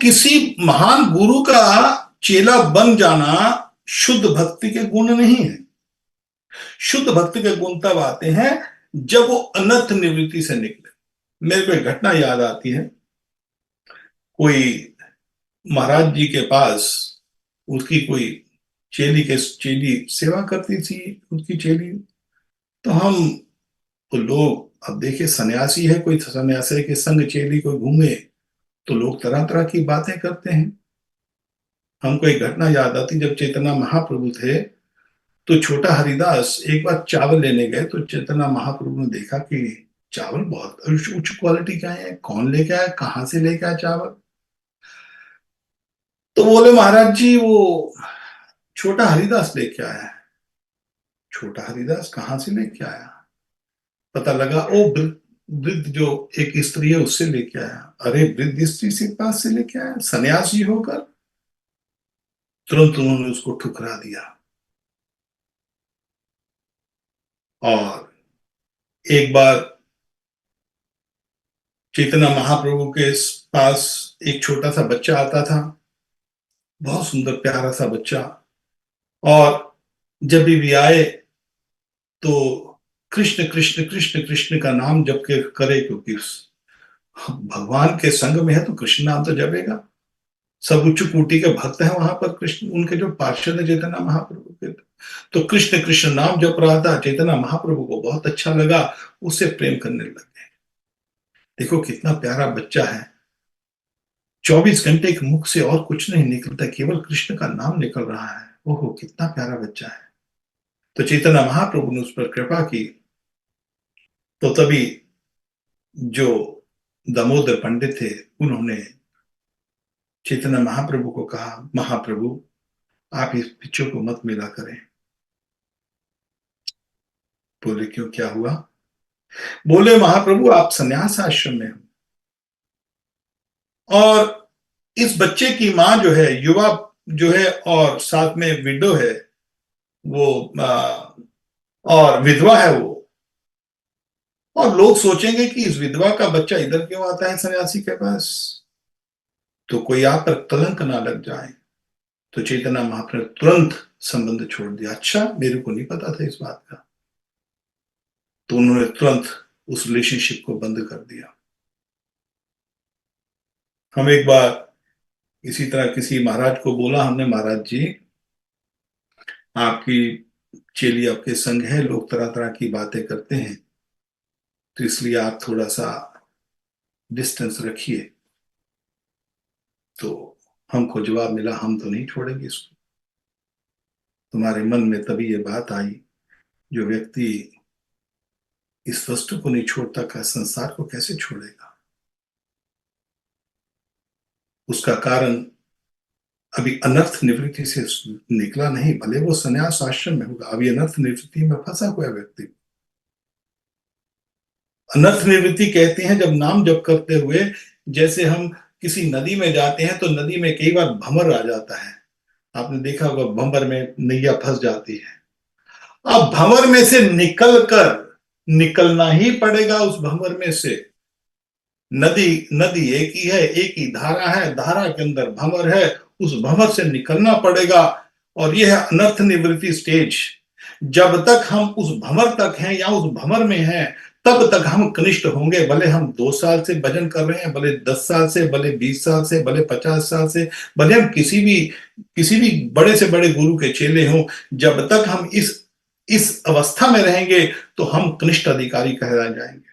किसी महान गुरु का चेला बन जाना शुद्ध भक्ति के गुण नहीं है। शुद्ध भक्ति के गुण तब आते हैं जब वो अनर्थ निवृत्ति से निकले। मेरे को एक घटना याद आती है। कोई महाराज जी के पास उसकी कोई चेली सेवा करती थी, उसकी चेली। तो हम तो लोग, अब देखिए सन्यासी है, कोई सन्यासी के संग चेली कोई घूमे तो लोग तरह तरह की बातें करते हैं। हमको एक घटना याद आती, जब चैतन्य महाप्रभु थे तो छोटा हरिदास एक बार चावल लेने गए, तो चैतन्य महाप्रभु ने देखा कि चावल बहुत उच्च क्वालिटी का है, कौन लेके आया, कहाँ से लेके आया चावल। तो बोले महाराज जी वो छोटा हरिदास लेके आया है। छोटा हरिदास कहाँ से लेके आया? पता लगा वो वृद्ध जो एक स्त्री है उससे लेके आया। अरे वृद्ध स्त्री से पास से लेके आया सन्यासी होकर? तुरंत उन्होंने उसको ठुकरा दिया। और एक बार चैतन्य महाप्रभु के पास एक छोटा सा बच्चा आता था, बहुत सुंदर प्यारा सा बच्चा। और जब भी आए तो कृष्ण कृष्ण कृष्ण कृष्ण का नाम जप के करे, क्योंकि भगवान के संग में है तो कृष्ण नाम तो जपेगा। सब उच्च कोटि के भक्त हैं वहां पर, कृष्ण उनके जो पार्षद है चैतन्य महाप्रभु के। तो कृष्ण कृष्ण नाम जप रहा था, चैतन्य महाप्रभु को बहुत अच्छा लगा, उससे प्रेम करने लगे। देखो कितना प्यारा बच्चा है, 24 घंटे के मुख से और कुछ नहीं निकलता, केवल कृष्ण का नाम निकल रहा है। ओहो कितना प्यारा बच्चा है। तो चैतन्य महाप्रभु ने उस पर कृपा की। तो तभी जो दामोदर पंडित थे उन्होंने चैतन्य महाप्रभु को कहा, महाप्रभु आप इस बच्चों को मत मिला करें। बोले क्यों, क्या हुआ? बोले महाप्रभु आप संन्यास आश्रम में हो और इस बच्चे की मां जो है युवा जो है और साथ में विडो है वो और विधवा है वो, और लोग सोचेंगे कि इस विधवा का बच्चा इधर क्यों आता है सन्यासी के पास, तो कोई आप पर कलंक ना लग जाए। तो चैतन्य महाप्रभु तुरंत संबंध छोड़ दिया। अच्छा मेरे को नहीं पता था इस बात का। तो उन्होंने तुरंत उस रिलेशनशिप को बंद कर दिया। हम एक बार इसी तरह किसी महाराज को बोला हमने, महाराज जी आपकी चेली आपके संग है, लोग तरह तरह की बातें करते हैं, तो इसलिए आप थोड़ा सा डिस्टेंस रखिए। तो हमको जवाब मिला, हम तो नहीं छोड़ेंगे इसको। तुम्हारे मन में तभी ये बात आई, जो व्यक्ति इस वस्तु को नहीं छोड़ता का संसार को कैसे छोड़ेगा? उसका कारण अभी अनर्थ निवृत्ति से निकला नहीं, भले वो संन्यास आश्रम में होगा, अभी अनर्थ निवृत्ति में फंसा हुआ व्यक्ति। अनर्थ निवृत्ति कहते हैं जब नाम जप करते हुए, जैसे हम किसी नदी में जाते हैं तो नदी में कई बार भंवर आ जाता है, आपने देखा होगा, भंवर में नैया फंस जाती है। अब भंवर में से निकलना ही पड़ेगा उस भंवर में से। नदी नदी एक ही है, एक ही धारा है, धारा के अंदर भंवर है, उस भंवर से निकलना पड़ेगा। और यह है अनर्थ निवृत्ति स्टेज। जब तक हम उस भंवर तक हैं या उस भंवर में हैं तब तक हम कनिष्ठ होंगे, भले हम 2 साल से भजन कर रहे हैं, भले 10 साल से, भले 20 साल से, भले 50 साल से, भले हम किसी भी बड़े से बड़े गुरु के चेले हों, जब तक हम इस अवस्था में रहेंगे तो हम कनिष्ठ अधिकारी कहलाए जाएंगे।